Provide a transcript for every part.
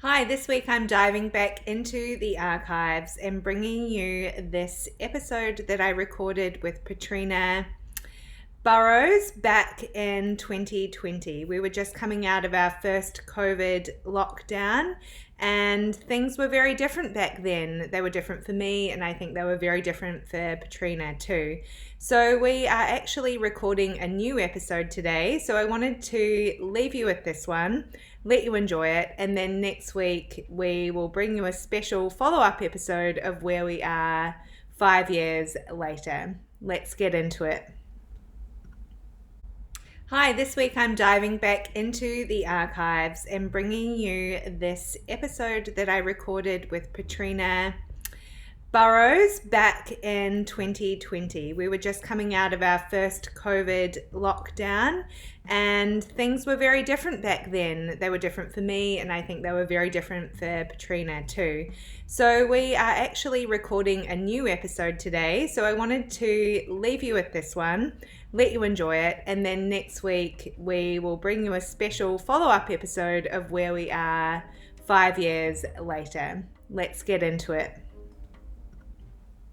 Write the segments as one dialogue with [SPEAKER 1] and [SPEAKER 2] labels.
[SPEAKER 1] Hi, this week I'm diving back into the archives and bringing you this episode that I recorded with Petrina Burrows back in 2020. We were just coming out of our first COVID lockdown, and things were very different back then. They were different for me, and I think they were very different for Petrina too. So, we are actually recording a new episode today. So, I wanted to leave you with this one, let you enjoy it, and then next week we will bring you a special follow up episode of where we are 5 years later. Let's get into it. Hi, this week I'm diving back into the archives and bringing you this episode that I recorded with Petrina Burrows back in 2020. We were just coming out of our first COVID lockdown, and things were very different back then. They were different for me, and I think they were very different for Petrina too. So, we are actually recording a new episode today. So, I wanted to leave you with this one, let you enjoy it, and then next week we will bring you a special follow up episode of where we are 5 years later. Let's get into it.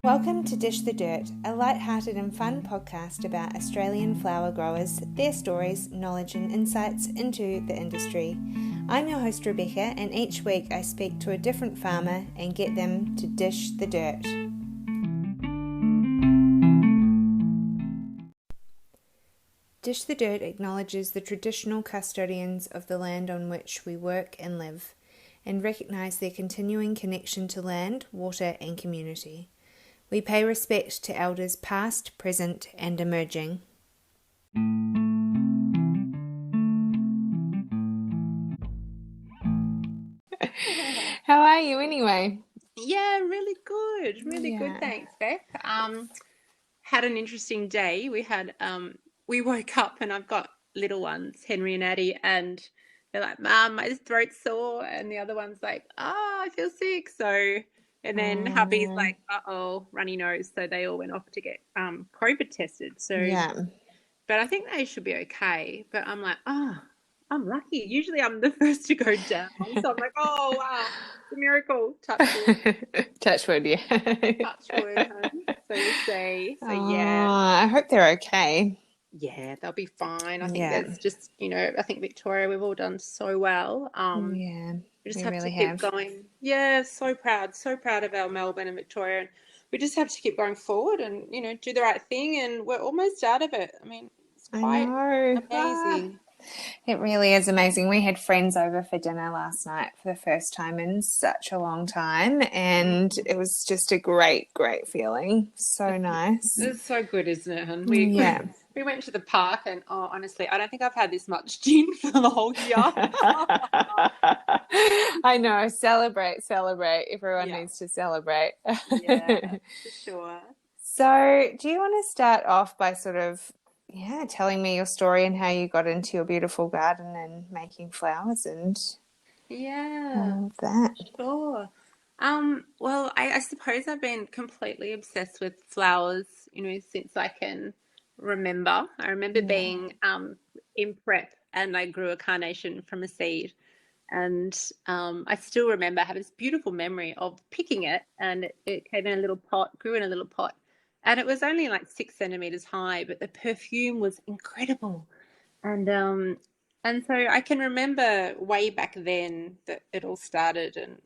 [SPEAKER 1] Welcome to Dish the Dirt, a light-hearted and fun podcast about Australian flower growers, their stories, knowledge and insights into the industry. I'm your host Rebecca, and each week I speak to a different farmer and get them to dish the dirt. Dish the Dirt acknowledges the traditional custodians of the land on which we work and live, and recognise their continuing connection to land, water and community. We pay respect to elders past, present and emerging. How are you anyway?
[SPEAKER 2] Yeah, really good. Really good. Thanks, Beck. Had an interesting day. We woke up and I've got little ones, Henry and Addie, and they're like, Mum, my throat's sore. And the other one's like, I feel sick. So, and then hubby's like, runny nose. So they all went off to get COVID tested. So, but I think they should be okay. But I'm like, I'm lucky. Usually I'm the first to go down. So I'm like, oh, wow, it's a miracle. Touch wood.
[SPEAKER 1] Touch wood, yeah.
[SPEAKER 2] Touch wood. So we'll see. So, yeah.
[SPEAKER 1] I hope they're okay.
[SPEAKER 2] Yeah, they'll be fine. I think there's just, I think Victoria, we've all done so well.
[SPEAKER 1] We
[SPEAKER 2] just have
[SPEAKER 1] really
[SPEAKER 2] to keep
[SPEAKER 1] have.
[SPEAKER 2] going. Yeah, so proud of our Melbourne and Victoria. And we just have to keep going forward and, do the right thing. And we're almost out of it. I mean, it's quite amazing.
[SPEAKER 1] It really is amazing. We had friends over for dinner last night for the first time in such a long time, and it was just a great feeling. So nice.
[SPEAKER 2] It's so good, isn't it, hun? We went to the park and, honestly, I don't think I've had this much gin for the whole year.
[SPEAKER 1] I know. Celebrate. Everyone needs to celebrate.
[SPEAKER 2] Yeah, for sure.
[SPEAKER 1] So do you want to start off by sort of telling me your story and how you got into your beautiful garden and making flowers and all of that?
[SPEAKER 2] Sure. Well, I suppose I've been completely obsessed with flowers, since I can remember. I remember being in prep and I grew a carnation from a seed. And I still remember, I have this beautiful memory of picking it, and it came in a little pot, grew in a little pot. And it was only like 6 centimeters high, but the perfume was incredible. And so I can remember way back then that it all started, and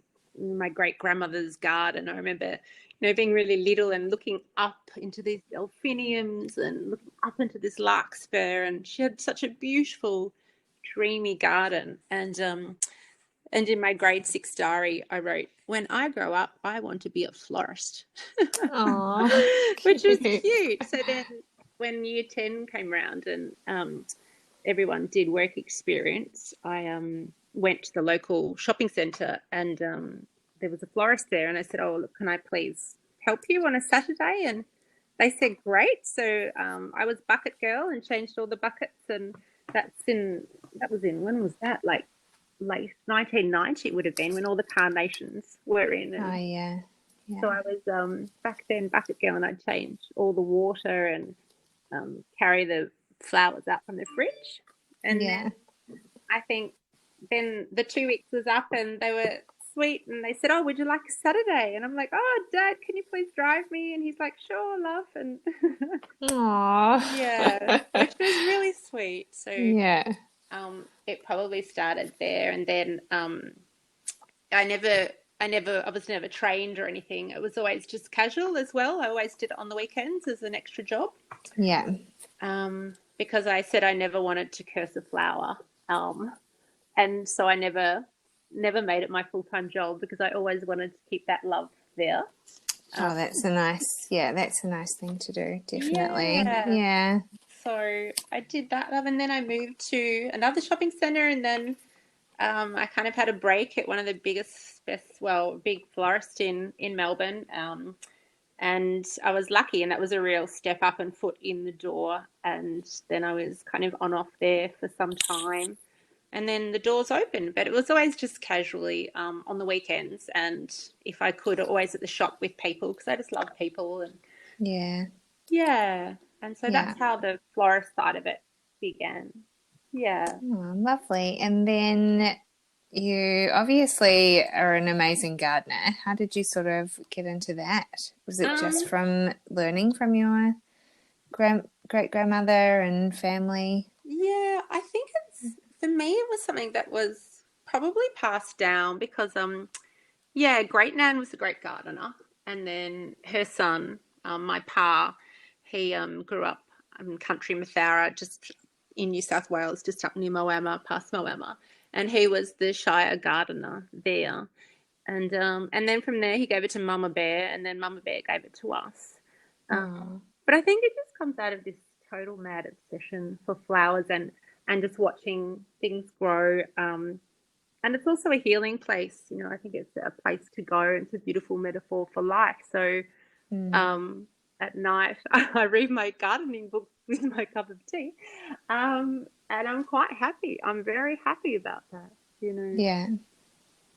[SPEAKER 2] my great grandmother's garden. I remember, being really little and looking up into these delphiniums and looking up into this larkspur, and she had such a beautiful, dreamy garden. And in my grade 6 diary, I wrote, when I grow up, I want to be a florist. Which was cute. So then when year 10 came around and everyone did work experience, I went to the local shopping centre, and there was a florist there. And I said, look, can I please help you on a Saturday? And they said, great. So I was bucket girl and changed all the buckets. And when was that? Like, late 1990 it would have been, when all the carnations were in. And so I was back then bucket girl, and I'd change all the water and carry the flowers out from the fridge. And then I think then the 2 weeks was up and they were sweet and they said, "Oh, would you like a Saturday?" And I'm like, "Oh, Dad, can you please drive me?" And he's like, "Sure, love." And
[SPEAKER 1] Aw.
[SPEAKER 2] yeah, which was really sweet. So
[SPEAKER 1] Yeah.
[SPEAKER 2] it probably started there, and then I never, I was never trained or anything. It was always just casual as well. I always did it on the weekends as an extra job,
[SPEAKER 1] Yeah.
[SPEAKER 2] because I said I never wanted to curse a flower, and so I never made it my full-time job because I always wanted to keep that love there.
[SPEAKER 1] Oh, that's a nice thing to do, definitely.
[SPEAKER 2] Yeah.
[SPEAKER 1] Yeah.
[SPEAKER 2] So I did that, love, and then I moved to another shopping center, and then I kind of had a break at one of the big florist in Melbourne. And I was lucky, and that was a real step up and foot in the door. And then I was kind of on off there for some time. And then the doors opened, but it was always just casually on the weekends. And if I could, always at the shop with people because I just love people. And
[SPEAKER 1] Yeah.
[SPEAKER 2] yeah. And so
[SPEAKER 1] Yeah.
[SPEAKER 2] that's how the florist side of it began. Yeah.
[SPEAKER 1] Oh, lovely. And then you obviously are an amazing gardener. How did you sort of get into that? Was it just
[SPEAKER 2] Um,
[SPEAKER 1] from learning from your great grandmother and family?
[SPEAKER 2] Yeah, I think for me it was something that was probably passed down because yeah, great nan was a great gardener, and then her son, my pa, he grew up in country Mathara, just in New South Wales, just up near Moama, past Moama, and he was the Shire gardener there. And then from there he gave it to Mama Bear, and then Mama Bear gave it to us.
[SPEAKER 1] Oh,
[SPEAKER 2] But I think it just comes out of this total mad obsession for flowers and just watching things grow. And it's also a healing place. You know, I think it's a place to go. It's a beautiful metaphor for life. So
[SPEAKER 1] mm,
[SPEAKER 2] um, at night, I read my gardening book with my cup of tea. And I'm quite happy. I'm very happy about that, you know.
[SPEAKER 1] yeah.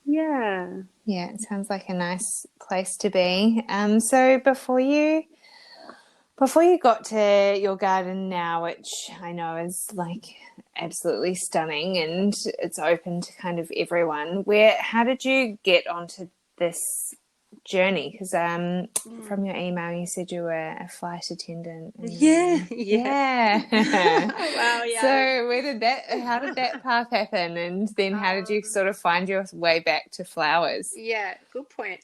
[SPEAKER 2] Yeah.
[SPEAKER 1] Yeah, it sounds like a nice place to be. So before you got to your garden now, which I know is like absolutely stunning and it's open to kind of everyone, how did you get onto this journey? Because from your email you said you were a flight attendant and
[SPEAKER 2] Yeah.
[SPEAKER 1] then
[SPEAKER 2] Yeah.
[SPEAKER 1] yeah.
[SPEAKER 2] Wow.
[SPEAKER 1] So
[SPEAKER 2] Yeah.
[SPEAKER 1] how did that path happen? And then how did you
[SPEAKER 2] Um,
[SPEAKER 1] sort of find your way back to flowers?
[SPEAKER 2] yeah. Good point.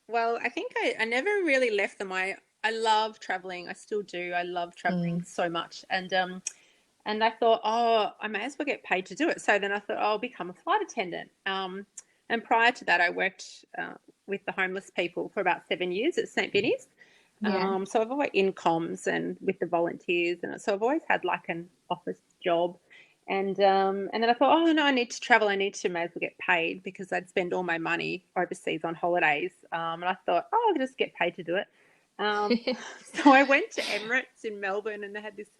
[SPEAKER 2] Well, I think I never really left them. I love traveling. I still do. I love traveling
[SPEAKER 1] Mm,
[SPEAKER 2] so much. And I thought, oh, I may as well get paid to do it. So then I thought, oh, I'll become a flight attendant. And prior to that, I worked with the homeless people for about 7 years at St. Vinny's.
[SPEAKER 1] yeah.
[SPEAKER 2] So I've always in comms and with the volunteers, and so I've always had like an office job. And then I thought, oh no, I need to travel. I need to may as well get paid because I'd spend all my money overseas on holidays. And I thought, oh, I'll just get paid to do it. Um, so I went to Emirates in Melbourne, and they had this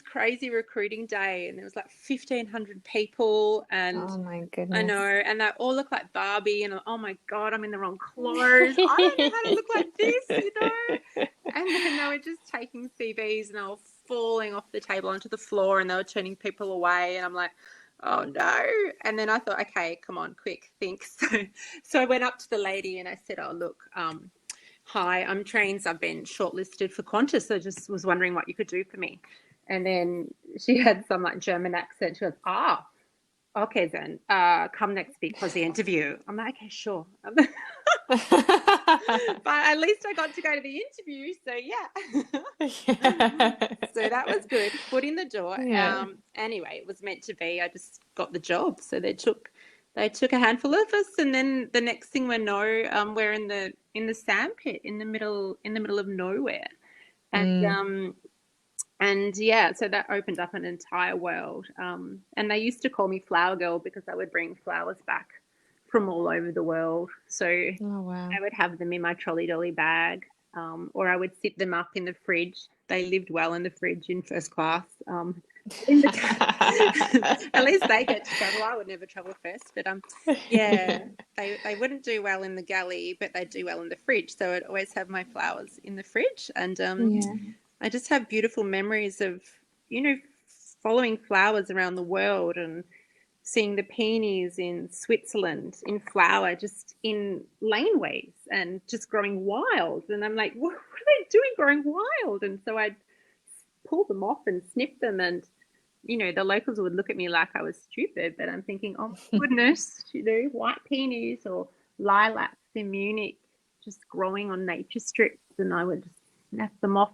[SPEAKER 2] crazy recruiting day, and there was like 1,500 people, and
[SPEAKER 1] Oh my
[SPEAKER 2] I know,
[SPEAKER 1] goodness.
[SPEAKER 2] and they all look like Barbie, and oh my God, I'm in the wrong clothes. I don't know how to look like this, you know. And then they were just taking CVs and they were falling off the table onto the floor, and they were turning people away, and I'm like, oh no. And then I thought, okay, come on, quick, think. So I went up to the lady and I said, oh look, hi, I'm Trains. I've been shortlisted for Qantas. So I just was wondering what you could do for me. And then she had some like German accent. She goes, okay then, come next week for the interview. I'm like, okay, sure. But at least I got to go to the interview. So yeah. So that was good. Foot in the door.
[SPEAKER 1] Yeah.
[SPEAKER 2] Anyway, it was meant to be. I just got the job. So they took a handful of us, and then the next thing we know, we're in the sand pit in the middle of nowhere, and
[SPEAKER 1] Mm,
[SPEAKER 2] and yeah, so that opened up an entire world. And they used to call me Flower Girl because I would bring flowers back from all over the world. So
[SPEAKER 1] oh wow.
[SPEAKER 2] I would have them in my trolley dolly bag, or I would sit them up in the fridge. They lived well in the fridge in first class. In at least they get to travel. I would never travel first, but yeah, they wouldn't do well in the galley, but they do well in the fridge. So I'd always have my flowers in the fridge, and
[SPEAKER 1] Yeah.
[SPEAKER 2] I just have beautiful memories of, you know, following flowers around the world, and seeing the peonies in Switzerland in flower, just in laneways and just growing wild. And I'm like, what are they doing growing wild? And so I'd pull them off and snip them. And, the locals would look at me like I was stupid. But I'm thinking, oh my goodness, white peonies or lilacs in Munich just growing on nature strips. And I would just snap them off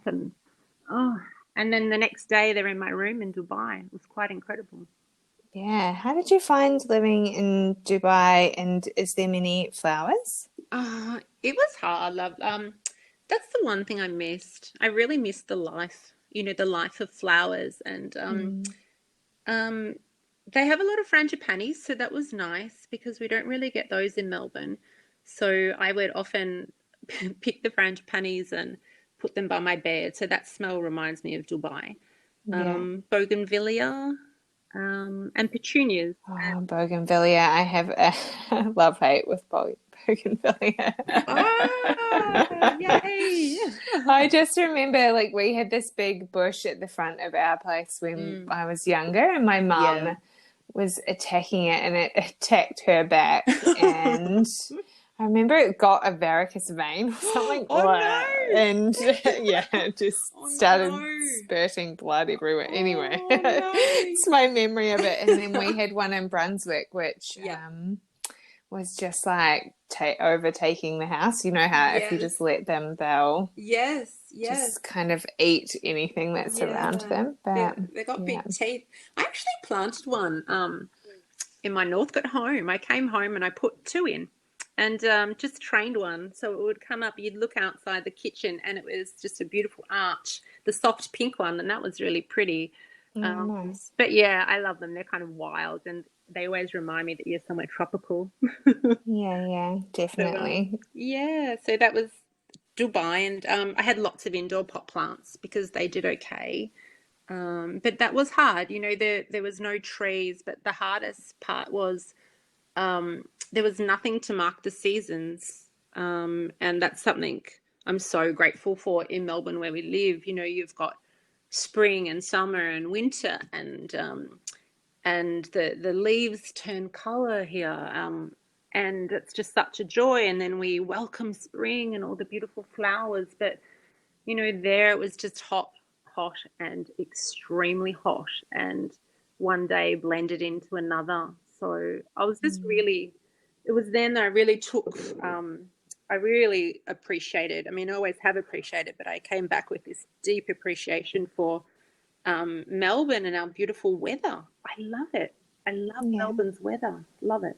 [SPEAKER 2] oh, and then the next day they're in my room in Dubai. It was quite incredible.
[SPEAKER 1] Yeah. How did you find living in Dubai, and is there many flowers?
[SPEAKER 2] It was hard, love. That's the one thing I missed. I really missed the life, the life of flowers. And
[SPEAKER 1] Mm.
[SPEAKER 2] um, they have a lot of frangipanis, so that was nice because we don't really get those in Melbourne. So I would often pick the frangipanis and put them by my bed. So that smell reminds me of Dubai.
[SPEAKER 1] Yeah.
[SPEAKER 2] Bougainvillea, and petunias.
[SPEAKER 1] Oh, bougainvillea. I have a love-hate with bougainvillea.
[SPEAKER 2] Ah, yay!
[SPEAKER 1] I just remember like we had this big bush at the front of our place when
[SPEAKER 2] Mm,
[SPEAKER 1] I was younger, and my
[SPEAKER 2] yeah.
[SPEAKER 1] mum was attacking it and it attacked her back. And I remember it got a varicose vein or something.
[SPEAKER 2] Oh no!
[SPEAKER 1] And yeah, it just
[SPEAKER 2] Oh
[SPEAKER 1] started
[SPEAKER 2] no!
[SPEAKER 1] spurting blood everywhere. Anyway,
[SPEAKER 2] Oh no!
[SPEAKER 1] it's my memory of it. And then we had one in Brunswick, which
[SPEAKER 2] Yeah.
[SPEAKER 1] was just like overtaking the house. You know how if you
[SPEAKER 2] Yes.
[SPEAKER 1] just let them, they'll
[SPEAKER 2] Yes. Yes.
[SPEAKER 1] just kind of eat anything that's around
[SPEAKER 2] Yeah.
[SPEAKER 1] them.
[SPEAKER 2] They
[SPEAKER 1] But
[SPEAKER 2] they got
[SPEAKER 1] yeah.
[SPEAKER 2] big teeth. I actually planted one in my Northcote home. I came home and I put two in and just trained one. So it would come up, you'd look outside the kitchen and it was just a beautiful arch, the soft pink one, and that was really pretty.
[SPEAKER 1] Oh,
[SPEAKER 2] Um,
[SPEAKER 1] nice.
[SPEAKER 2] but yeah, I love them. They're kind of wild and they always remind me that you're somewhere tropical.
[SPEAKER 1] Yeah, yeah,
[SPEAKER 2] So
[SPEAKER 1] definitely.
[SPEAKER 2] yeah, so that was Dubai, and I had lots of indoor pot plants because they did okay. But that was hard. There was no trees, but the hardest part was there was nothing to mark the seasons. And that's something I'm so grateful for in Melbourne where we live. You've got spring and summer and winter and the leaves turn color here. And it's just such a joy. And then we welcome spring and all the beautiful flowers. But there it was just hot, hot, and extremely hot, and one day blended into another. So I was just
[SPEAKER 1] Mm.
[SPEAKER 2] really, it was then that I really took, I really appreciated, I mean, I always have appreciated, but I came back with this deep appreciation for Melbourne and our beautiful weather. I love it. I love
[SPEAKER 1] Yeah,
[SPEAKER 2] Melbourne's weather. Love it.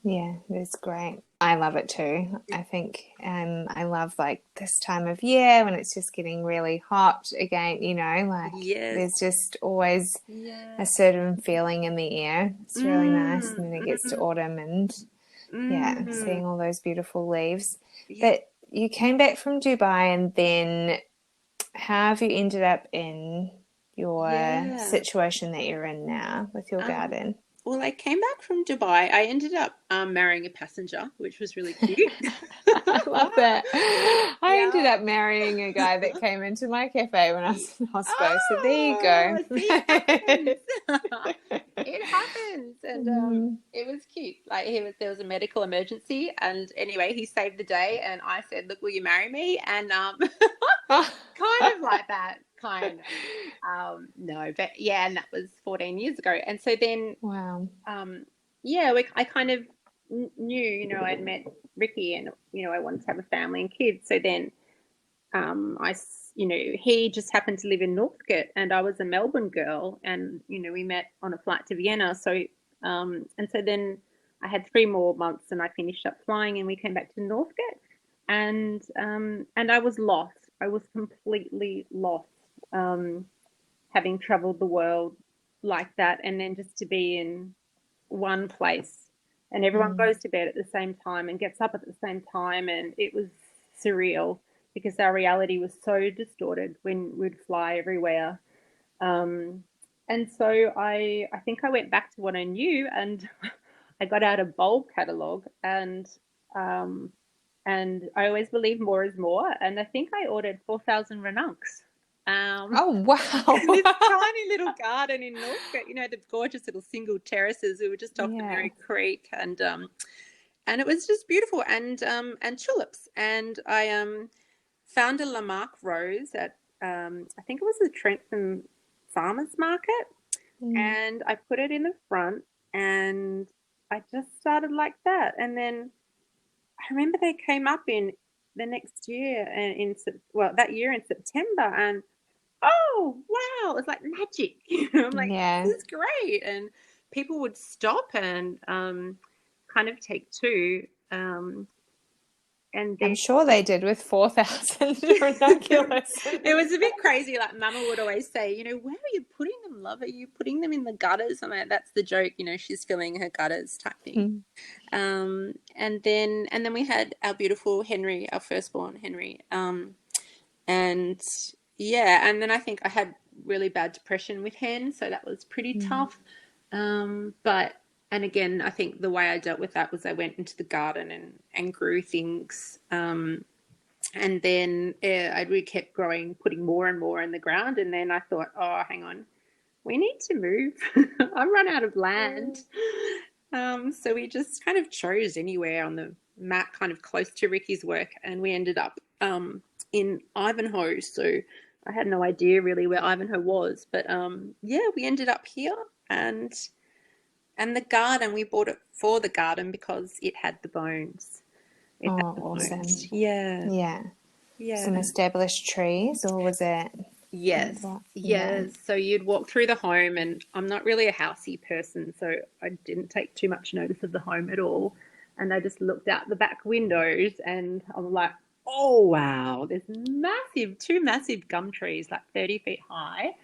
[SPEAKER 1] yeah, it's great. I love it too. I think I love like this time of year when it's just getting really hot again, like
[SPEAKER 2] Yes.
[SPEAKER 1] there's just always a
[SPEAKER 2] Yeah.
[SPEAKER 1] certain feeling in the air. It's really nice.
[SPEAKER 2] Mm,
[SPEAKER 1] And then it gets to
[SPEAKER 2] mm,
[SPEAKER 1] autumn and yeah,
[SPEAKER 2] mm.
[SPEAKER 1] seeing all those beautiful leaves.
[SPEAKER 2] Yeah.
[SPEAKER 1] But you came back from Dubai, and then how have you ended up in your
[SPEAKER 2] Yeah.
[SPEAKER 1] situation that you're in now with your
[SPEAKER 2] Um,
[SPEAKER 1] garden?
[SPEAKER 2] well, I came back from Dubai. I ended up marrying a passeer, which was really cute.
[SPEAKER 1] I love that. I ended
[SPEAKER 2] Yeah.
[SPEAKER 1] up marrying a guy that came into my cafe when I was in hospital. So there you
[SPEAKER 2] Oh,
[SPEAKER 1] go.
[SPEAKER 2] see, it happens. It happens, and
[SPEAKER 1] Mm.
[SPEAKER 2] it was cute. Like there was a medical emergency, and anyway, he saved the day. And I said, "Look, will you marry me?" And kind of like that, kind of. No, but yeah, and that was 14 years ago. And so then
[SPEAKER 1] Wow.
[SPEAKER 2] um, yeah, I kind of knew, I'd met Ricky and, I wanted to have a family and kids. So then he just happened to live in Northcote and I was a Melbourne girl and, we met on a flight to Vienna. So, and so then I had 3 more months and I finished up flying and we came back to Northcote and I was lost. I was completely lost, having traveled the world like that and then just to be in one place and everyone
[SPEAKER 1] Mm.
[SPEAKER 2] goes to bed at the same time and gets up at the same time and it was surreal because our reality was so distorted when we'd fly everywhere. um, and so I think I went back to what I knew and I got out a bulb catalogue and I always believe more is more and I think I ordered 4,000 ranuncs.
[SPEAKER 1] Oh,
[SPEAKER 2] This
[SPEAKER 1] wow.
[SPEAKER 2] tiny little garden in Northcote, the gorgeous little single terraces. We were just off the
[SPEAKER 1] Yeah.
[SPEAKER 2] Merry Creek, and it was just beautiful, and tulips. And I found a Lamarck rose at I think it was the Trentham Farmers Market,
[SPEAKER 1] Mm.
[SPEAKER 2] and I put it in the front, and I just started like that. And then I remember they came up in the next year, and that year in September, and oh wow, it's like magic. I'm like,
[SPEAKER 1] Yeah.
[SPEAKER 2] this is great. And people would stop and kind of take two. And
[SPEAKER 1] I'm
[SPEAKER 2] then
[SPEAKER 1] sure they did with 4,000 ranunculus.
[SPEAKER 2] it was a bit crazy. Like Mama would always say, where are you putting them, love? Are you putting them in the gutters? I'm like, that's the joke, she's filling her gutters type thing. And then we had our beautiful Henry, our firstborn Henry. And yeah, and then I think I had really bad depression with hen, so that was pretty tough. But and again, I think the way I dealt with that was I went into the garden and grew things. And then we kept growing, putting more and more in the ground. And then I thought, oh, hang on, we need to move. I've run out of land. So we just kind of chose anywhere on the map, kind of close to Ricky's work, and we ended up in Ivanhoe. So I had no idea really where Ivanhoe was, but yeah, we ended up here, and the garden, we bought it for the garden because it had the bones. It had the
[SPEAKER 1] Awesome.
[SPEAKER 2] bones. Yeah.
[SPEAKER 1] Yeah.
[SPEAKER 2] Yeah.
[SPEAKER 1] Some established trees, or was it?
[SPEAKER 2] Yes. Yes. So you'd walk through the home, and I'm not really a housey person, so I didn't take too much notice of the home at all. And I just looked out the back windows, and I'm like, oh wow, there's two massive gum trees, like 30 feet high.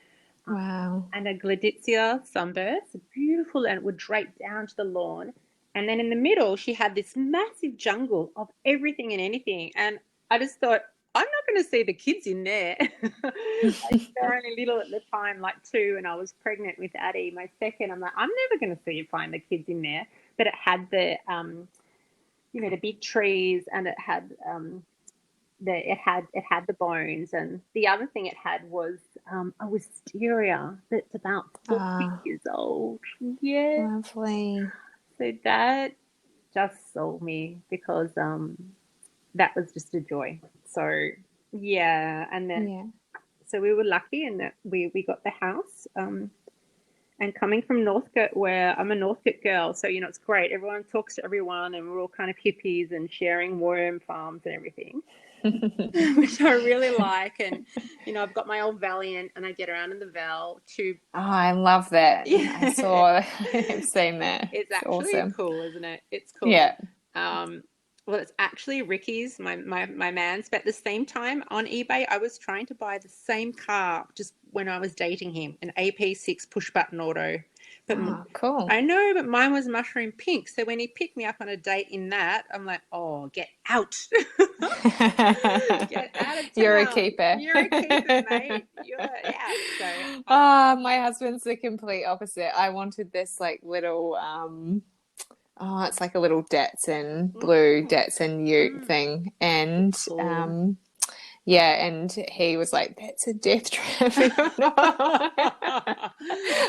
[SPEAKER 1] Wow.
[SPEAKER 2] And a Gladitsia sunburst, beautiful, and it would drape down to the lawn. And then in the middle, she had this massive jungle of everything and anything. And I just thought, I'm not going to see the kids in there. Like, they were only little at the time, like 2, and I was pregnant with Addie, my second. I'm like, I'm never going to find the kids in there. But it had the big trees, and it had it had the bones, and the other thing it had was a wisteria that's about 40 years old. Yeah,
[SPEAKER 1] Lovely.
[SPEAKER 2] so that just sold me because that was just a joy. So yeah, and then so we were lucky in that we got the house. And coming from Northcote, where I'm a Northcote girl, so it's great. Everyone talks to everyone, and we're all kind of hippies and sharing worm farms and everything. Which I really like. And I've got my old Valiant, and I get around in the Val to
[SPEAKER 1] I love that.
[SPEAKER 2] Yeah.
[SPEAKER 1] I've seen that.
[SPEAKER 2] It's actually
[SPEAKER 1] awesome.
[SPEAKER 2] cool, isn't it? It's cool.
[SPEAKER 1] Yeah.
[SPEAKER 2] Well, it's actually Ricky's, my man's, but at the same time on eBay I was trying to buy the same car just when I was dating him, an AP6 push button auto. But
[SPEAKER 1] cool.
[SPEAKER 2] I know, but mine was mushroom pink. So when he picked me up on a date in that, I'm like, oh, get out. Get out of town.
[SPEAKER 1] You're a keeper.
[SPEAKER 2] You're a keeper, mate. You're out. So
[SPEAKER 1] my husband's the complete opposite. I wanted this like little it's like a little Datsun, blue Datsun ute thing. And
[SPEAKER 2] cool.
[SPEAKER 1] and he was like, that's a death trap.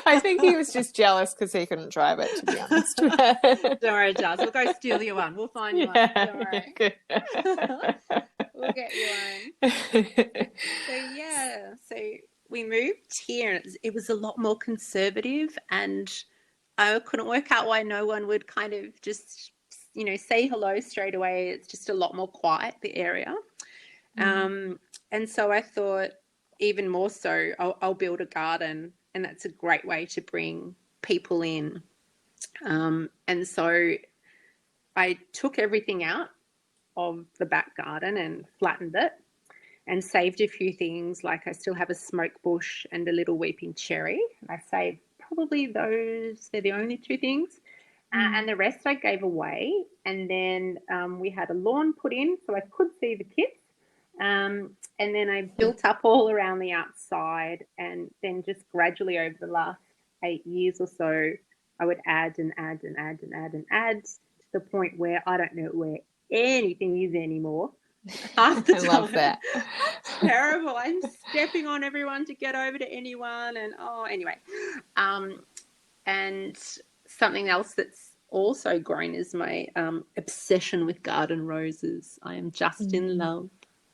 [SPEAKER 1] I think he was just jealous because he couldn't drive it, to be honest.
[SPEAKER 2] Don't worry, Jazz. We'll go steal you one. We'll find you one. Don't worry. We'll get you one. So we moved here, and it was a lot more conservative, and I couldn't work out why no one would kind of just, say hello straight away. It's just a lot more quiet, the area. And so I thought, even more so, I'll build a garden, and that's a great way to bring people in. And so I took everything out of the back garden and flattened it, and saved a few things. Like I still have a smoke bush and a little weeping cherry. I saved probably those. They're the only 2 things. And the rest I gave away. And then we had a lawn put in so I could see the kids. And then I built up all around the outside, and then just gradually over the last 8 years or so, I would add and add and add and add and add to the point where I don't know where anything is anymore. Half the time,
[SPEAKER 1] I love that.
[SPEAKER 2] Half the terrible. I'm stepping on everyone to get over to anyone. And anyway. And something else that's also grown is my obsession with garden roses. I am just in love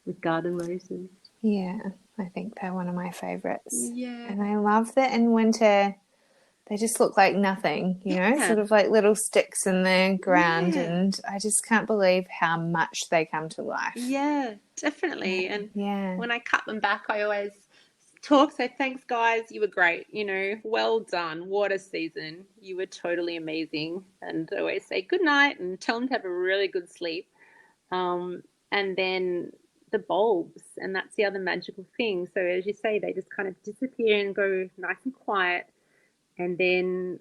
[SPEAKER 2] with garden roses.
[SPEAKER 1] Yeah, I think they're one of my favourites.
[SPEAKER 2] Yeah.
[SPEAKER 1] And I love that in winter they just look like nothing, sort of like little sticks in the ground.
[SPEAKER 2] Yeah.
[SPEAKER 1] And I just can't believe how much they come to life.
[SPEAKER 2] Yeah, definitely. And
[SPEAKER 1] Yeah.
[SPEAKER 2] when I cut them back, I always say, thanks, guys. You were great. Well done. What a season. You were totally amazing. And I always say good night and tell them to have a really good sleep. And then the bulbs, and that's the other magical thing. So as you say, they just kind of disappear and go nice and quiet. And then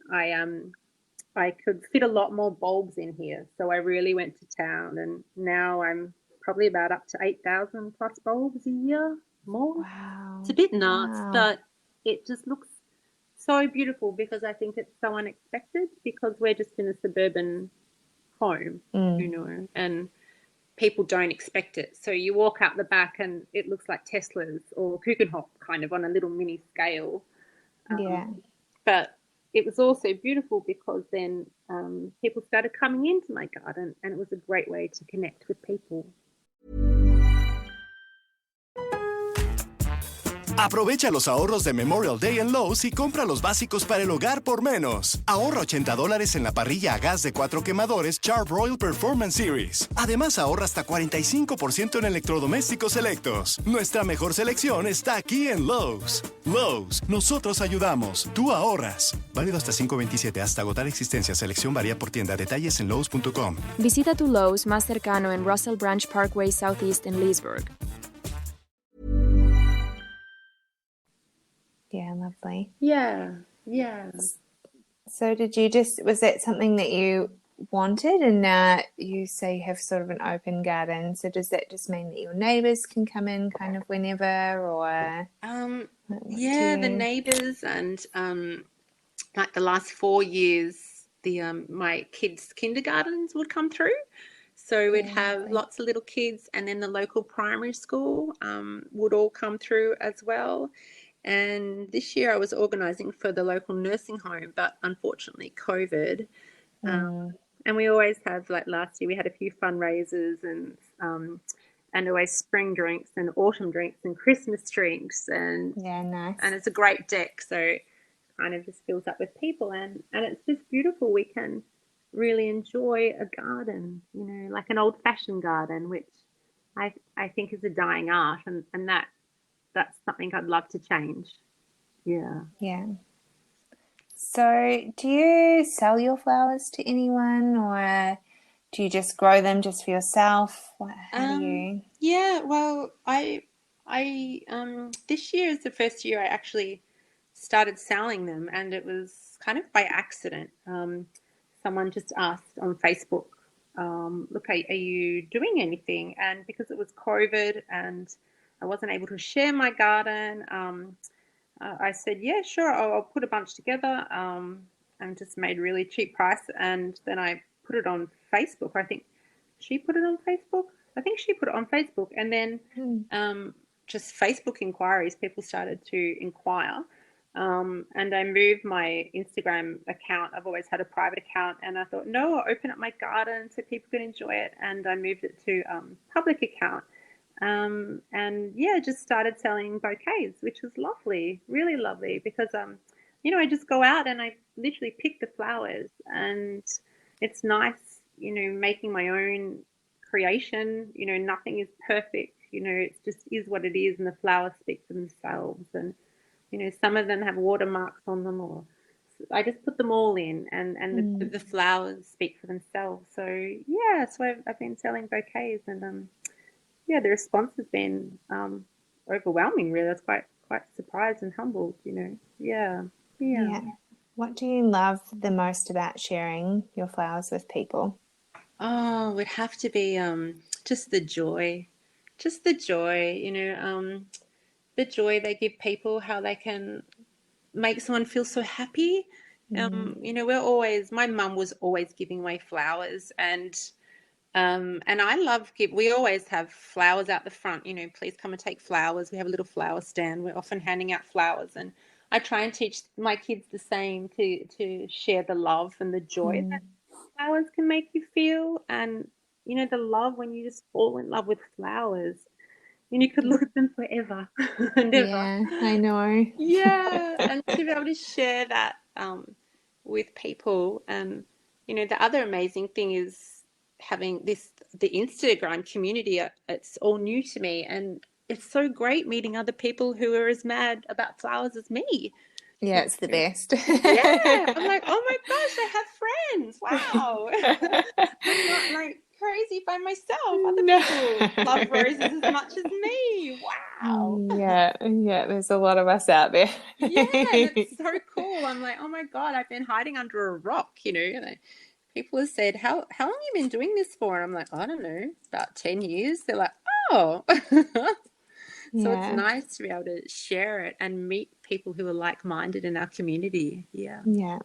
[SPEAKER 2] I could fit a lot more bulbs in here. So I really went to town, and now I'm probably about up to 8,000 plus bulbs a year more.
[SPEAKER 1] Wow.
[SPEAKER 2] It's a bit nuts, but it just looks so beautiful because I think it's so unexpected because we're just in a suburban home, and people don't expect it. So you walk out the back and it looks like Teslas or Kuchenhof kind of on a little mini scale.
[SPEAKER 1] Yeah.
[SPEAKER 2] But it was also beautiful because then people started coming into my garden, and it was a great way to connect with people.
[SPEAKER 3] Aprovecha los ahorros de Memorial Day en Lowe's y compra los básicos para el hogar por menos. Ahorra $80 en la parrilla a gas de 4 quemadores Char-Broil Performance Series. Además, ahorra hasta 45% en electrodomésticos selectos. Nuestra mejor selección está aquí en Lowe's. Lowe's, nosotros ayudamos, tú ahorras. Válido hasta 5/27, hasta agotar existencia. Selección varía por tienda. Detalles en lowes.com.
[SPEAKER 4] Visita tu Lowe's más cercano en Russell Branch Parkway Southeast en Leesburg.
[SPEAKER 1] Yeah, lovely.
[SPEAKER 2] Yeah.
[SPEAKER 1] So was that something that you wanted, and now you say you have sort of an open garden, so does that just mean that your neighbours can come in kind of whenever, or
[SPEAKER 2] the neighbours, and like the last 4 years my kids' kindergartens would come through, so we'd have lots of little kids, and then the local primary school would all come through as well. And this year I was organising for the local nursing home, but unfortunately COVID. And we always have, like last year, we had a few fundraisers and always spring drinks and autumn drinks and Christmas drinks. And
[SPEAKER 1] nice.
[SPEAKER 2] And it's a great deck, so it kind of just fills up with people. And it's just beautiful. We can really enjoy a garden, like an old-fashioned garden, which I think is a dying art, and that's something I'd love to change. Yeah.
[SPEAKER 1] Yeah. So do you sell your flowers to anyone, or do you just grow them just for yourself? How do you?
[SPEAKER 2] Yeah, well, I this year is the first year I actually started selling them, and it was kind of by accident. Someone just asked on Facebook, look, are you doing anything? And because it was COVID and I wasn't able to share my garden, I said, yeah, sure, I'll put a bunch together, and just made a really cheap price. And then I put it on Facebook. I think she put it on Facebook. And then just Facebook inquiries, people started to inquire. And I moved my Instagram account. I've always had a private account, and I thought, no, I'll open up my garden so people can enjoy it. And I moved it to public account. And just started selling bouquets, which was lovely, really lovely, because I just go out and I literally pick the flowers, and it's nice, making my own creation. Nothing is perfect, it just is what it is, and the flowers speak for themselves. And some of them have watermarks on them, or I just put them all in, and the flowers speak for themselves. So I've been selling bouquets, and the response has been overwhelming, really. I was quite surprised and humbled, Yeah.
[SPEAKER 1] What do you love the most about sharing your flowers with people?
[SPEAKER 2] Oh, it would have to be just the joy. The joy they give people, how they can make someone feel so happy. My mum was always giving away flowers, and And I love we always have flowers out the front, please come and take flowers. We have a little flower stand. We're often handing out flowers, and I try and teach my kids the same, to share the love and the joy that flowers can make you feel. And the love when you just fall in love with flowers, and you could look at them forever and ever.
[SPEAKER 1] Yeah, I know.
[SPEAKER 2] Yeah, and to be able to share that with people. And the other amazing thing is having the Instagram community. It's all new to me, and it's so great meeting other people who are as mad about flowers as me.
[SPEAKER 1] Yeah, it's the best.
[SPEAKER 2] Yeah, I'm like, oh my gosh, I have friends. Wow. I'm not like crazy by myself. Other
[SPEAKER 1] No.
[SPEAKER 2] people love roses as much as me. Wow.
[SPEAKER 1] Yeah, yeah, there's a lot of us out there.
[SPEAKER 2] Yeah, and it's so cool. I'm like, oh my God, I've been hiding under a rock, and people have said, how long have you been doing this for? And I'm like, I don't know, about 10 years. They're like, oh. So it's
[SPEAKER 1] Yeah,
[SPEAKER 2] nice to be able to share it and meet people who are like-minded in our community. Yeah.
[SPEAKER 1] yeah.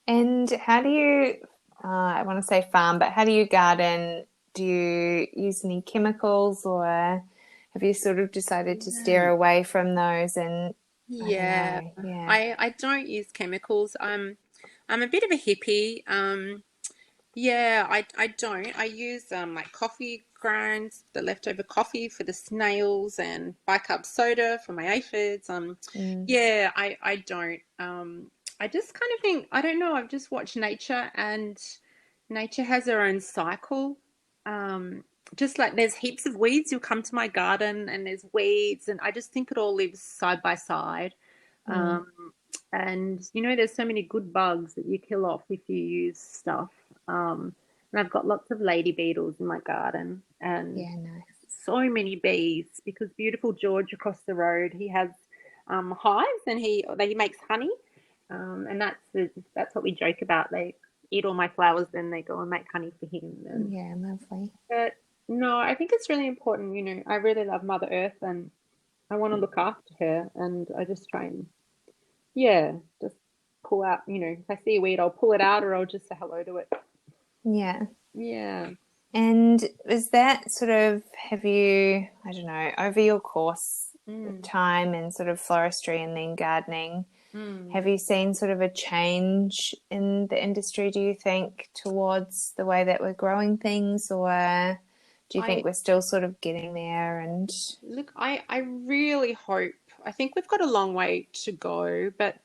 [SPEAKER 1] And how do you, I want to say farm, but how do you garden? Do you use any chemicals, or have you sort of decided to steer away from those? And I don't
[SPEAKER 2] Yeah.
[SPEAKER 1] know. Yeah.
[SPEAKER 2] I don't use chemicals. I'm a bit of a hippie. Yeah, I don't. I use like coffee grinds, the leftover coffee for the snails, and bicarb soda for my aphids. Yeah, I don't. I just kind of think, I don't know, I've just watched nature, and nature has her own cycle. Um, just like there's heaps of weeds, you'll come to my garden and there's weeds, and I just think it all lives side by side. Um, and there's so many good bugs that you kill off if you use stuff. And I've got lots of ladybeetles in my garden, and
[SPEAKER 1] Yeah, nice.
[SPEAKER 2] so many bees, because beautiful George across the road, he has hives, and he makes honey, and that's what we joke about. They eat all my flowers, then they go and make honey for him. And,
[SPEAKER 1] Yeah, lovely.
[SPEAKER 2] but no, I think it's really important. I really love Mother Earth, and I want to look after her, and I just try and just pull out. If I see a weed, I'll pull it out, or I'll just say hello to it.
[SPEAKER 1] Yeah.
[SPEAKER 2] Yeah.
[SPEAKER 1] And is that sort of, have you, I don't know, over your course of time in sort of floristry and then gardening, have you seen sort of a change in the industry, do you think, towards the way that we're growing things, or do you think we're still sort of getting there? And
[SPEAKER 2] Look, I really hope, I think we've got a long way to go, but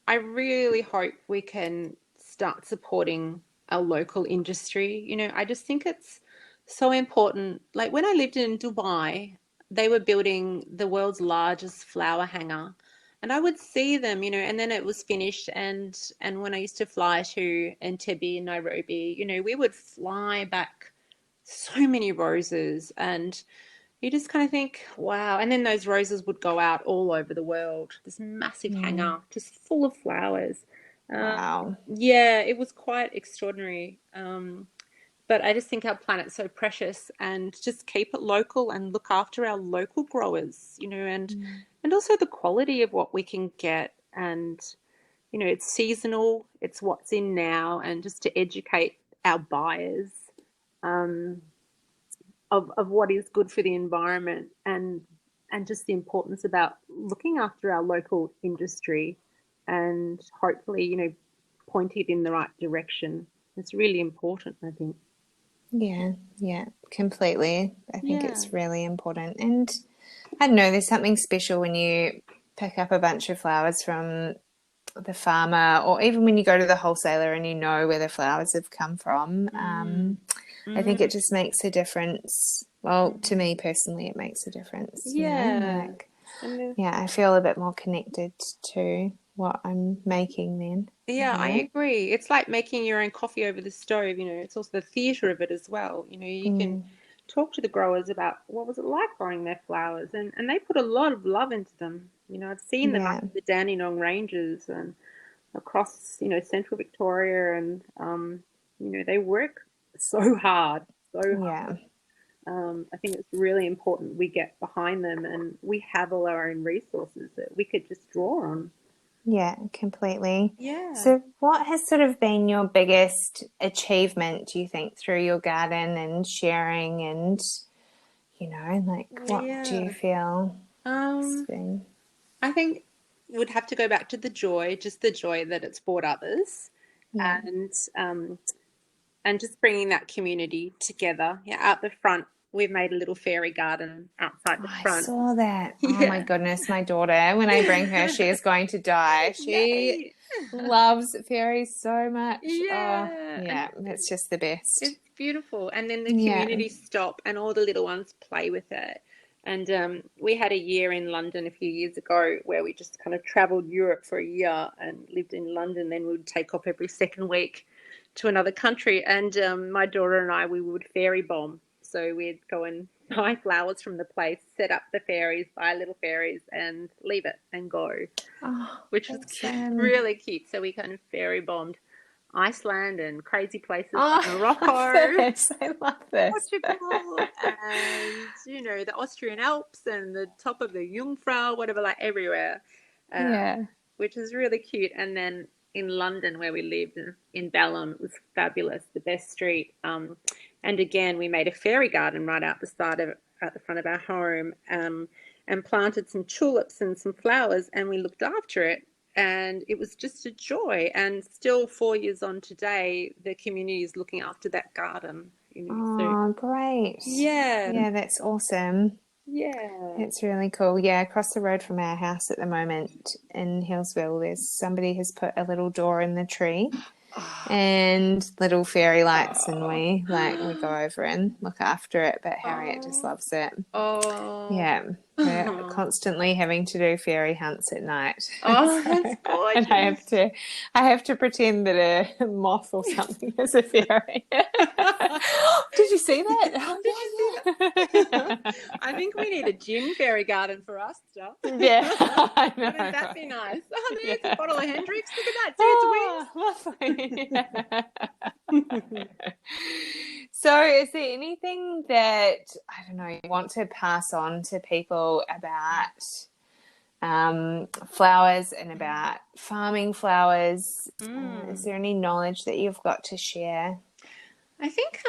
[SPEAKER 2] I really hope we can start supporting our local industry. I just think it's so important. Like when I lived in Dubai, they were building the world's largest flower hanger. And I would see them, and then it was finished. And when I used to fly to Entebbe and Nairobi, we would fly back so many roses, and you just kind of think, wow. And then those roses would go out all over the world. This massive hanger just full of flowers.
[SPEAKER 1] wow.
[SPEAKER 2] Yeah, it was quite extraordinary. But I just think our planet's so precious, and just keep it local and look after our local growers, and also the quality of what we can get. And, it's seasonal, it's what's in now, and just to educate our buyers. Of what is good for the environment, and just the importance about looking after our local industry, and hopefully point it in the right direction. It's really important, I think.
[SPEAKER 1] Yeah, completely. I think
[SPEAKER 2] Yeah.
[SPEAKER 1] it's really important. And I don't know, there's something special when you pick up a bunch of flowers from the farmer, or even when you go to the wholesaler and you know where the flowers have come from. I think it just makes a difference. Well, to me personally, it makes a difference.
[SPEAKER 2] Yeah.
[SPEAKER 1] I feel a bit more connected to what I'm making then.
[SPEAKER 2] Yeah, I agree. It's like making your own coffee over the stove, it's also the theatre of it as well. You can talk to the growers about what was it like growing their flowers, and they put a lot of love into them. I've seen them up in the Dandenong Ranges and across, central Victoria, and they work so hard, so hard. I think it's really important we get behind them, and we have all our own resources that we could just draw on.
[SPEAKER 1] Yeah, completely.
[SPEAKER 2] Yeah.
[SPEAKER 1] So what has sort of been your biggest achievement, do you think, through your garden and sharing and, like what do you
[SPEAKER 2] Yeah.
[SPEAKER 1] feel it's
[SPEAKER 2] Um,
[SPEAKER 1] been?
[SPEAKER 2] I think would have to go back to the joy, just the joy that it's brought others,
[SPEAKER 1] Yeah.
[SPEAKER 2] and um, and just bringing that community together. Yeah, out the front, we've made a little fairy garden outside the
[SPEAKER 1] I
[SPEAKER 2] front.
[SPEAKER 1] saw that. Oh my
[SPEAKER 2] Yeah.
[SPEAKER 1] goodness, my daughter, when I bring her, she is going to die. She
[SPEAKER 2] Yay.
[SPEAKER 1] loves fairies so much. Oh,
[SPEAKER 2] Yeah. And
[SPEAKER 1] yeah, it's just the best.
[SPEAKER 2] it's beautiful. And then the
[SPEAKER 1] Yeah.
[SPEAKER 2] community stop and all the little ones play with it. And we had a year in London a few years ago where we just kind of traveled Europe for a year and lived in London. Then we would take off every second week to another country. And my daughter and I, we would fairy bomb. So we'd go and buy flowers from the place, set up the fairies, buy little fairies, and leave it and go,
[SPEAKER 1] Oh,
[SPEAKER 2] which was
[SPEAKER 1] awesome.
[SPEAKER 2] really cute. So we kind of fairy bombed Iceland and crazy places
[SPEAKER 1] Oh,
[SPEAKER 2] like
[SPEAKER 1] I love
[SPEAKER 2] Morocco,
[SPEAKER 1] this. I love this.
[SPEAKER 2] Portugal, and the Austrian Alps and the top of the Jungfrau, whatever, like everywhere,
[SPEAKER 1] Yeah.
[SPEAKER 2] which is really cute. And then in London, where we lived in Balham, it was fabulous, the best street. And again, we made a fairy garden right out the front of our home, and planted some tulips and some flowers, and we looked after it. And it was just a joy. And still 4 years on today, the community is looking after that garden. So
[SPEAKER 1] Oh, great.
[SPEAKER 2] yeah,
[SPEAKER 1] Yeah, that's awesome.
[SPEAKER 2] yeah.
[SPEAKER 1] It's really cool. Yeah, across the road from our house at the moment in Hillsville, somebody has put a little door in the tree and little fairy lights, and we go over and look after it. But Harriet just loves it.
[SPEAKER 2] Oh,
[SPEAKER 1] Yeah, we're constantly having to do fairy hunts at night.
[SPEAKER 2] oh, that's
[SPEAKER 1] And
[SPEAKER 2] gorgeous.
[SPEAKER 1] I have to pretend that a moth or something is a fairy. Did you see that?
[SPEAKER 2] Did you see that? I think we need a gin fairy garden for us, stuff.
[SPEAKER 1] Yeah, I know.
[SPEAKER 2] Wouldn't that be nice? Oh, there's
[SPEAKER 1] Yeah.
[SPEAKER 2] a bottle of Hendrix. Look at that. See its wings.
[SPEAKER 1] Lovely. So, is there anything that, I don't know, you want to pass on to people about flowers and about farming flowers? Is there any knowledge that you've got to share?
[SPEAKER 2] I think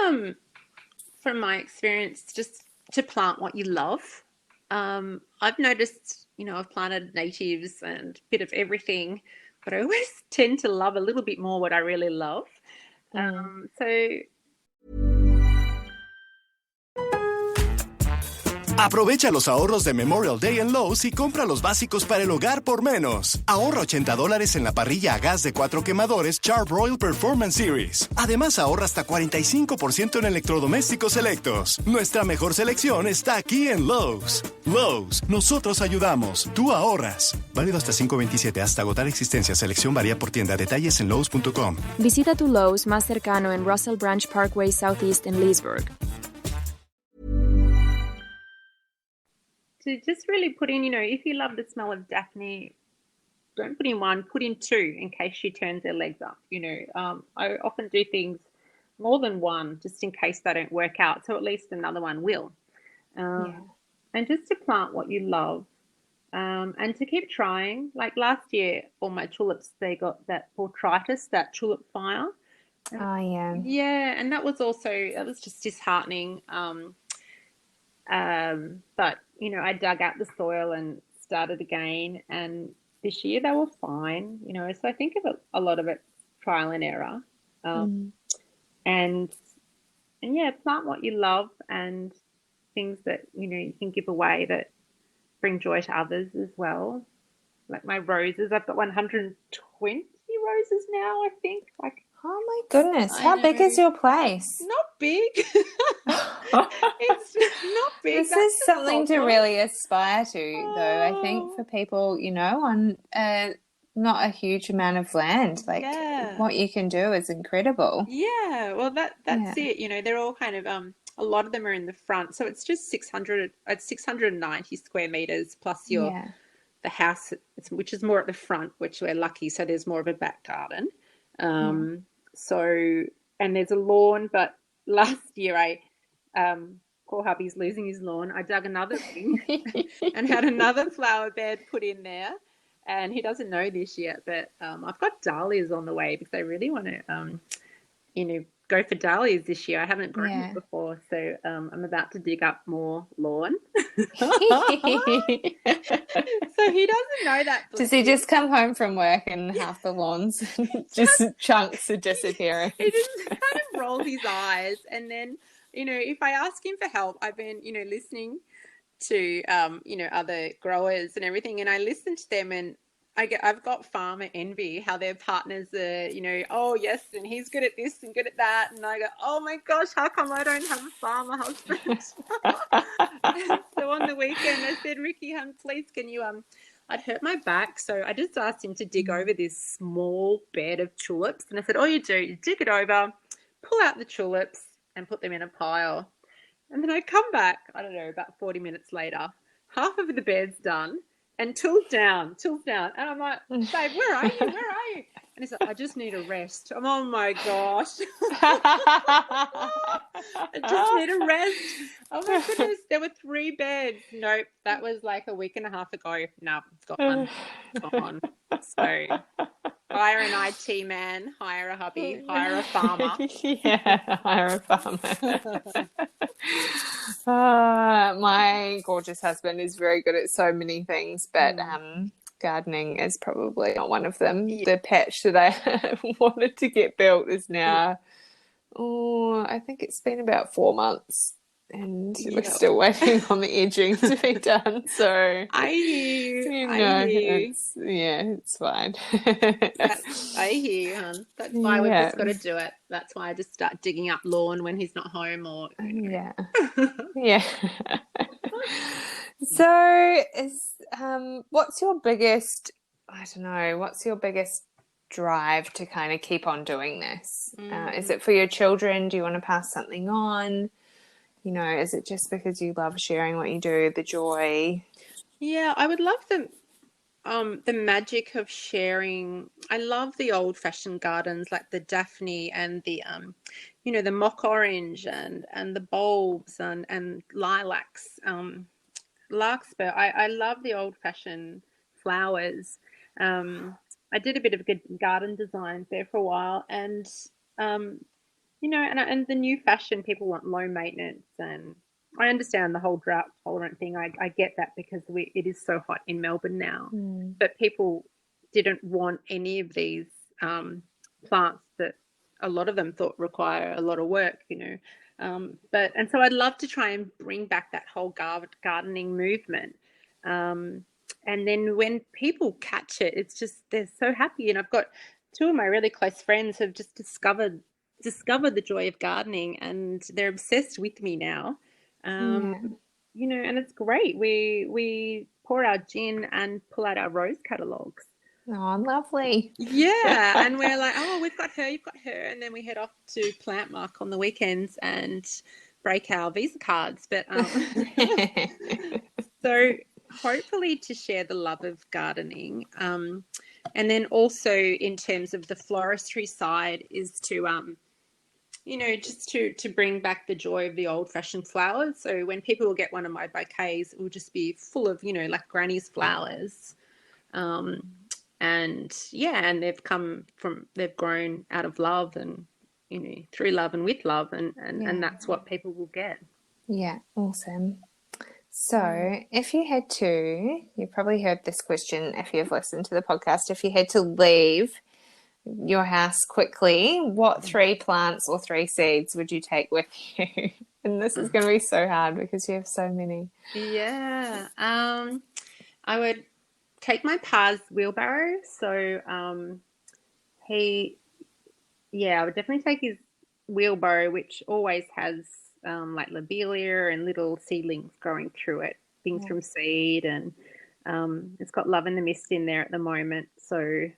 [SPEAKER 2] from my experience, just to plant what you love. I've noticed, I've planted natives and a bit of everything, but I always tend to love a little bit more what I really love. So
[SPEAKER 3] Aprovecha los ahorros de Memorial Day en Lowe's y compra los básicos para el hogar por menos. Ahorra $80 en la parrilla a gas de 4 quemadores Char-Broil Performance Series. Además, ahorra hasta 45% en electrodomésticos selectos. Nuestra mejor selección está aquí en Lowe's. Lowe's, nosotros ayudamos, tú ahorras. Válido hasta 5/27, hasta agotar existencia. Selección varía por tienda. Detalles en Lowe's.com.
[SPEAKER 4] Visita tu Lowe's más cercano en Russell Branch Parkway Southeast en Leesburg.
[SPEAKER 2] to just really put in, if you love the smell of Daphne, don't put in one, put in two in case she turns her legs up. I often do things more than one just in case they don't work out, so at least another one will. And just to plant what you love, and to keep trying. Like last year, all my tulips, they got that botrytis, that tulip fire.
[SPEAKER 1] Oh, yeah.
[SPEAKER 2] Yeah, and that was just disheartening. But, I dug out the soil and started again, and this year they were fine, so I think of a lot of it trial and error. And yeah, plant what you love and things that, you can give away that bring joy to others as well. Like my roses, I've got 120 roses now, I think.
[SPEAKER 1] Oh my goodness. How big is your place?
[SPEAKER 2] Not big. It's not big.
[SPEAKER 1] This is something to really aspire to, though, I think, for people, on not a huge amount of land. What you can do is incredible.
[SPEAKER 2] Yeah, well, that's it. They're all kind of, a lot of them are in the front. So it's just 690 square meters plus the house, which is more at the front, which we're lucky. So there's more of a back garden. And there's a lawn, but last year poor hubby's losing his lawn. I dug another thing and had another flower bed put in there. And he doesn't know this yet, but I've got dahlias on the way because I really want to, go for dahlias this year. I haven't grown them before, so I'm about to dig up more lawn. So he doesn't know that.
[SPEAKER 5] Does he just come home from work and half the lawns just chunks are disappearing?
[SPEAKER 2] He just kind of rolls his eyes, and then if I ask him for help, I've been listening to other growers and everything, and I listen to them, and I've got farmer envy, how their partners are, oh yes, and he's good at this and good at that, and I go, oh my gosh, how come I don't have a farmer husband? So on the weekend I said, Ricky, please can you I'd hurt my back, so I just asked him to dig over this small bed of tulips, and I said, all you do, you dig it over, pull out the tulips and put them in a pile, and then I come back, I don't know, about 40 minutes later, half of the bed's done, and tools down. And I'm like, babe, where are you? And he's like, I just need a rest. Oh, my gosh. I just need a rest. Oh, my goodness. There were 3 beds. Nope. That was like a week and a half ago. No, it's gone. So hire an IT man, hire a hubby, hire a farmer.
[SPEAKER 5] Yeah, hire a farmer. My gorgeous husband is very good at so many things, but gardening is probably not one of them. Yeah. The patch that I wanted to get built is now, I think it's been about 4 months, and we're still waiting on the edging to be done. So
[SPEAKER 2] I hear
[SPEAKER 5] it's fine.
[SPEAKER 2] I hear you, hon. That's why we've just got to do it. That's why I just start digging up lawn when he's not home, or
[SPEAKER 5] yeah. So what's your biggest drive to kind of keep on doing this? Is it for your children? Do you want to pass something on? Is it just because you love sharing what you do, the joy? Yeah,
[SPEAKER 2] I would love the magic of sharing. I love the old-fashioned gardens, like the Daphne and the the mock orange and the bulbs and lilacs, larkspur. I love the old-fashioned flowers. I did a bit of garden design there for a while, and and the new fashion, people want low maintenance, and I understand the whole drought tolerant thing. I get that because it is so hot in Melbourne now, but people didn't want any of these plants that a lot of them thought require a lot of work, and so I'd love to try and bring back that whole gardening movement. And then when people catch it, it's just, they're so happy. And I've got 2 of my really close friends who've just discovered the joy of gardening, and they're obsessed with me now. And it's great. We pour our gin and pull out our rose catalogues.
[SPEAKER 5] Oh, lovely.
[SPEAKER 2] Yeah. And we're like, oh, we've got her, you've got her. And then we head off to Plant Mark on the weekends and break our Visa cards. But so hopefully to share the love of gardening. And then also in terms of the floristry side is to just to bring back the joy of the old-fashioned flowers. So when people will get one of my bouquets, it will just be full of, like granny's flowers. And they've grown out of love and, through love and with love, and that's what people will get.
[SPEAKER 5] Yeah, awesome. So if you had to, you probably heard this question if you've listened to the podcast, if you had to leave your house quickly, what 3 plants or 3 seeds would you take with you? And this is going to be so hard because you have so many.
[SPEAKER 2] Yeah. I would take my pa's wheelbarrow. So I would definitely take his wheelbarrow, which always has like lobelia and little seedlings growing through it, things from seed, and it's got Love in the Mist in there at the moment. So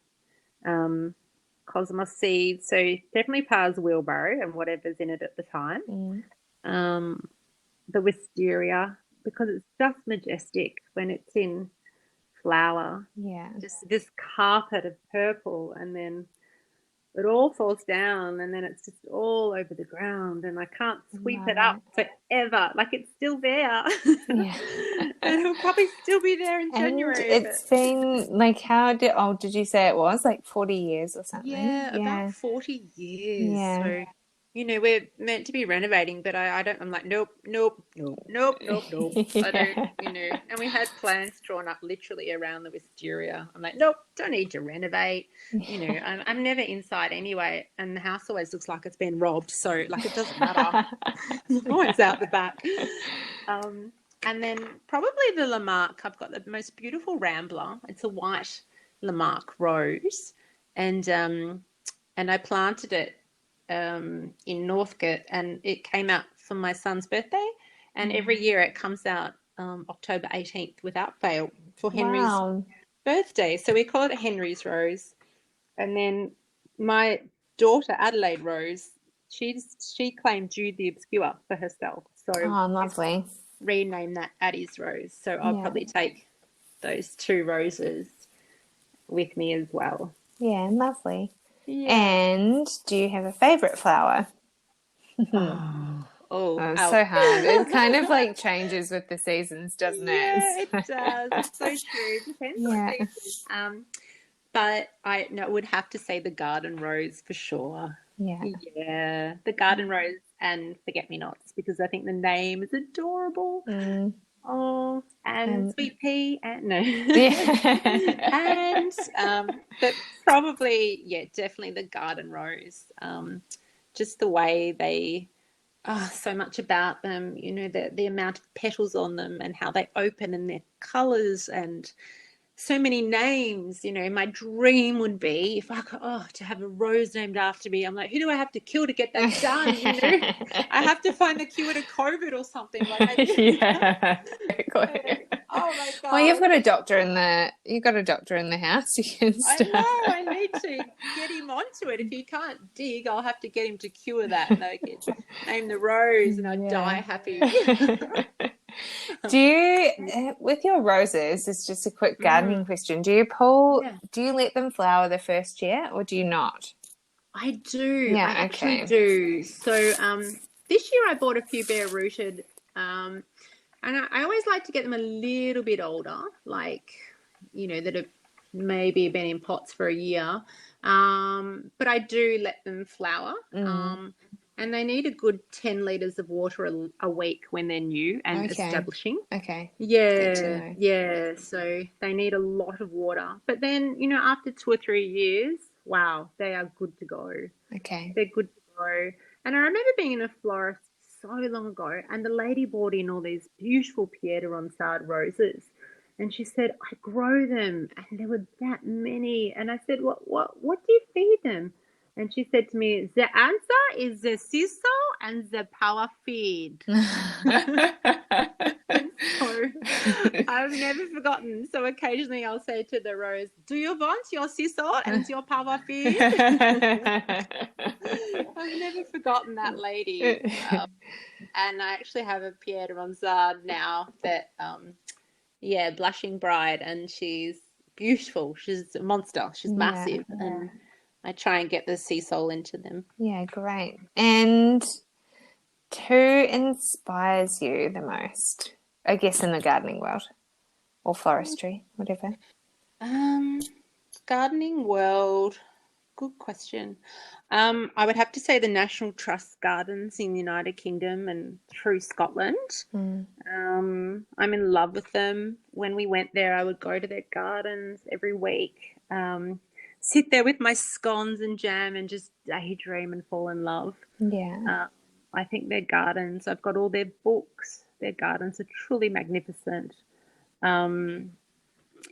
[SPEAKER 2] cosmos seeds. So definitely pa's wheelbarrow and whatever's in it at the time. The wisteria, because it's just majestic when it's in flower.
[SPEAKER 5] Yeah.
[SPEAKER 2] Just this carpet of purple, and then it all falls down and then it's just all over the ground and I can't sweep it up forever. Like it's still there.
[SPEAKER 5] Yeah.
[SPEAKER 2] And it'll probably still be there in
[SPEAKER 5] And
[SPEAKER 2] January.
[SPEAKER 5] it's been like, how old did you say it was? Like 40 years or something?
[SPEAKER 2] Yeah, about 40 years.
[SPEAKER 5] Yeah.
[SPEAKER 2] So, we're meant to be renovating, but I don't, I'm like, nope. I don't, and we had plans drawn up literally around the wisteria. I'm like, nope, don't need to renovate. I'm never inside anyway, and the house always looks like it's been robbed. So, like, it doesn't matter. I'm always out the back. And then probably the Lamarck. I've got the most beautiful Rambler. It's a white Lamarck rose. And I planted it in Northcote, and it came out for my son's birthday. And every year it comes out October 18th without fail for Henry's birthday. So we call it Henry's Rose. And then my daughter, Adelaide Rose, she claimed Jude the Obscure for herself. So
[SPEAKER 5] lovely.
[SPEAKER 2] Rename that Addie's Rose. So I'll probably take those 2 roses with me as well.
[SPEAKER 5] Yeah, lovely.
[SPEAKER 2] Yeah.
[SPEAKER 5] And do you have a favourite flower? It's so hard. It kind of like changes with the seasons, doesn't it?
[SPEAKER 2] Yeah, it does. It's so true. Depends on seasons. But I would have to say the garden rose for sure.
[SPEAKER 5] Yeah.
[SPEAKER 2] Yeah, the garden rose and forget-me-nots, because I think the name is adorable. Oh, and sweet pea, and no. And but probably, definitely the garden rose. Just the way they, so much about them, the amount of petals on them and how they open and their colours and so many names. My dream would be if I could, to have a rose named after me. I'm like, who do I have to kill to get that done? I have to find the cure to COVID or something.
[SPEAKER 5] Yeah.
[SPEAKER 2] Oh my God.
[SPEAKER 5] Well, you've got a doctor in the house. You can start.
[SPEAKER 2] I know. I need to get him onto it. If he can't dig, I'll have to get him to cure that. And I can name the rose, and I die happy.
[SPEAKER 5] Do you, with your roses, it's just a quick gardening question. Do you let them flower the first year, or do you not?
[SPEAKER 2] I do.
[SPEAKER 5] Yeah,
[SPEAKER 2] I actually do. So this year I bought a few bare rooted, and I always like to get them a little bit older, like, that have maybe been in pots for a year. But I do let them flower. And they need a good 10 litres of water a week when they're new and establishing.
[SPEAKER 5] Okay.
[SPEAKER 2] Yeah, yeah. So they need a lot of water. But then, after 2 or 3 years, wow, they are good to go.
[SPEAKER 5] Okay.
[SPEAKER 2] They're good to go. And I remember being in a florist so long ago, and the lady brought in all these beautiful Pierre de Ronsard roses. And she said, I grow them. And there were that many. And I said, what do you feed them? And she said to me, the answer is the sisal and the power feed. So I've never forgotten. So occasionally I'll say to the rose, do you want your sisal and your power feed? I've never forgotten that lady. And I actually have a Pierre de Ronsard now that, Blushing Bride, and she's beautiful. She's a monster. She's massive. Yeah. And I try and get the sea soul into them.
[SPEAKER 5] Yeah, great. And who inspires you the most, I guess, in the gardening world or floristry, whatever?
[SPEAKER 2] Gardening world, good question. I would have to say the National Trust gardens in the United Kingdom and through Scotland. I'm in love with them. When we went there, I would go to their gardens every week. Sit there with my scones and jam and just daydream and fall in love.
[SPEAKER 5] Yeah.
[SPEAKER 2] I think their gardens, I've got all their books. Their gardens are truly magnificent. So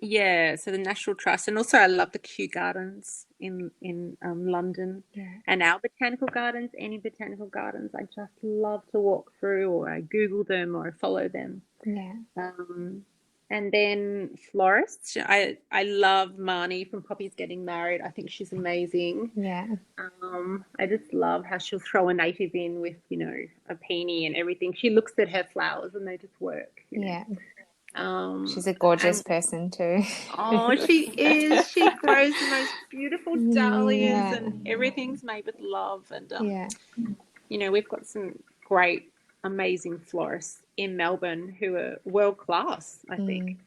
[SPEAKER 2] the National Trust. And also I love the Kew Gardens in London.
[SPEAKER 5] Yeah.
[SPEAKER 2] And our botanical gardens, any botanical gardens, I just love to walk through, or I Google them or I follow them.
[SPEAKER 5] Yeah.
[SPEAKER 2] And then florists. I love Marnie from Poppy's Getting Married. I think she's amazing.
[SPEAKER 5] Yeah.
[SPEAKER 2] I just love how she'll throw a native in with, a peony and everything. She looks at her flowers and they just work.
[SPEAKER 5] Yeah. She's a gorgeous
[SPEAKER 2] And
[SPEAKER 5] person too.
[SPEAKER 2] oh, she is. She grows the most beautiful dahlias,
[SPEAKER 5] Yeah.
[SPEAKER 2] and everything's made with love. And
[SPEAKER 5] Yeah.
[SPEAKER 2] we've got some great, amazing florists in Melbourne who are world class. I think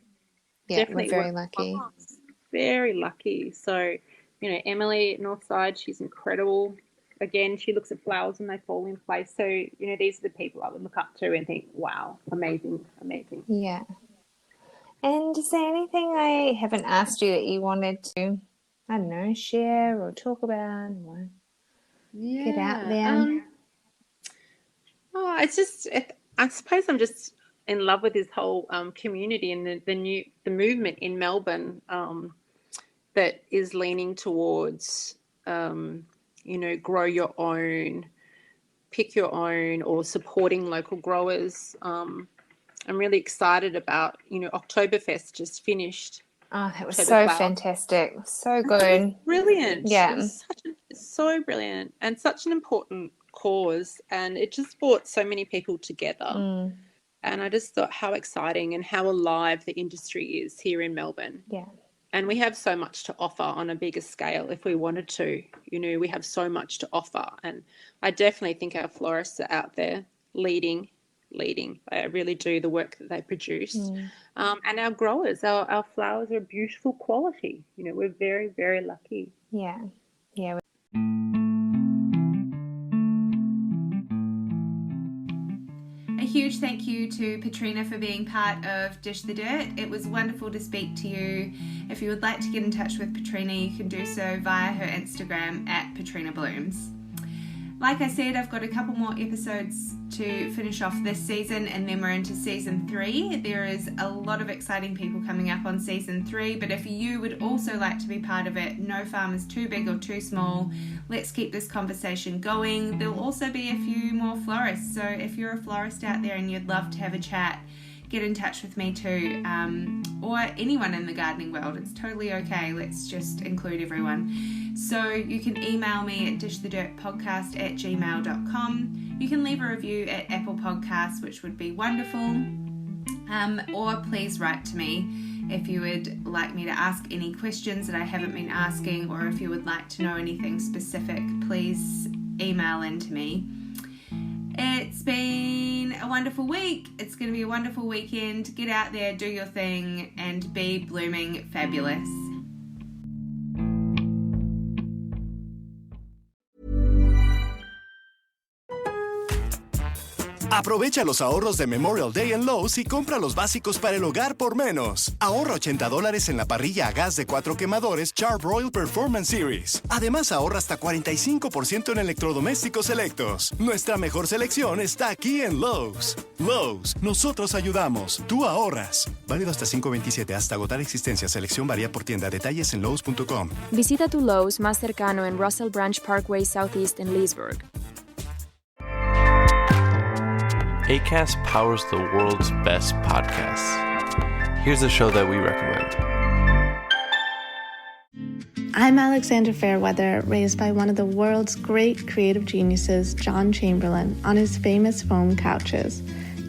[SPEAKER 5] Yeah,
[SPEAKER 2] definitely
[SPEAKER 5] we're very
[SPEAKER 2] world
[SPEAKER 5] lucky.
[SPEAKER 2] class. Very lucky. So, Emily at Northside, she's incredible. Again, she looks at flowers and they fall in place. So, these are the people I would look up to and think, wow, amazing, amazing.
[SPEAKER 5] Yeah. And is there anything I haven't asked you that you wanted to, I don't know, share or talk about or get out there?
[SPEAKER 2] I suppose I'm just in love with this whole community and the movement in Melbourne that is leaning towards grow your own, pick your own, or supporting local growers. I'm really excited about Oktoberfest just finished.
[SPEAKER 5] Oh, that was
[SPEAKER 2] October
[SPEAKER 5] so
[SPEAKER 2] flower.
[SPEAKER 5] fantastic. So
[SPEAKER 2] It
[SPEAKER 5] good.
[SPEAKER 2] was brilliant.
[SPEAKER 5] Yeah.
[SPEAKER 2] It was so brilliant and such an important cause, and it just brought so many people together. And I just thought how exciting and how alive the industry is here in Melbourne.
[SPEAKER 5] Yeah.
[SPEAKER 2] And we have so much to offer on a bigger scale if we wanted to. We have so much to offer. And I definitely think our florists are out there leading. They really do the work that they produce. And our growers, our flowers are beautiful quality. We're very, very lucky.
[SPEAKER 5] Yeah. Yeah.
[SPEAKER 1] A huge thank you to Petrina for being part of Dish the Dirt. It was wonderful to speak to you. If you would like to get in touch with Petrina, you can do so via her Instagram at Petrina Blooms. Like I said, I've got a couple more episodes to finish off this season, and then we're into season 3. There is a lot of exciting people coming up on season 3, but if you would also like to be part of it, no farm is too big or too small. Let's keep this conversation going. There'll also be a few more florists, so if you're a florist out there and you'd love to have a chat, get in touch with me too, or anyone in the gardening world. It's totally okay. Let's just include everyone. So you can email me at dishthedirtpodcast@gmail.com. You can leave a review at Apple Podcasts, which would be wonderful. Or please write to me if you would like me to ask any questions that I haven't been asking, or if you would like to know anything specific, please email in to me. It's been a wonderful week. It's going to be a wonderful weekend. Get out there, do your thing, and be blooming fabulous.
[SPEAKER 3] Aprovecha los ahorros de Memorial Day en Lowe's y compra los básicos para el hogar por menos. Ahorra $80 en la parrilla a gas de 4 quemadores Char-Broil Performance Series. Además, ahorra hasta 45% en electrodomésticos selectos. Nuestra mejor selección está aquí en Lowe's. Lowe's, nosotros ayudamos, tú ahorras. Válido hasta 5/27, hasta agotar existencia. Selección varía por tienda. Detalles en lowes.com.
[SPEAKER 4] Visita tu Lowe's más cercano en Russell Branch Parkway Southeast en Leesburg.
[SPEAKER 6] Acast powers the world's best podcasts. Here's a show that we recommend.
[SPEAKER 7] I'm Alexander Fairweather, raised by one of the world's great creative geniuses, John Chamberlain, on his famous foam couches.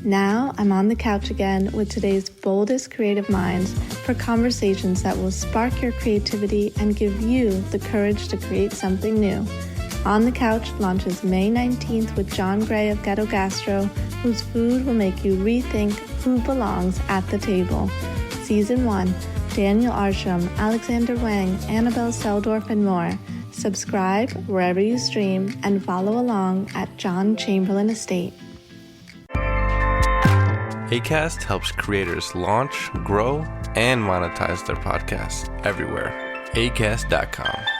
[SPEAKER 7] Now I'm on the couch again with today's boldest creative minds for conversations that will spark your creativity and give you the courage to create something new. On the Couch launches May 19th with John Gray of Ghetto Gastro, whose food will make you rethink who belongs at the table. Season 1, Daniel Arsham, Alexander Wang, Annabelle Seldorf, and more. Subscribe wherever you stream and follow along at John Chamberlain Estate.
[SPEAKER 6] Acast helps creators launch, grow, and monetize their podcasts everywhere. Acast.com.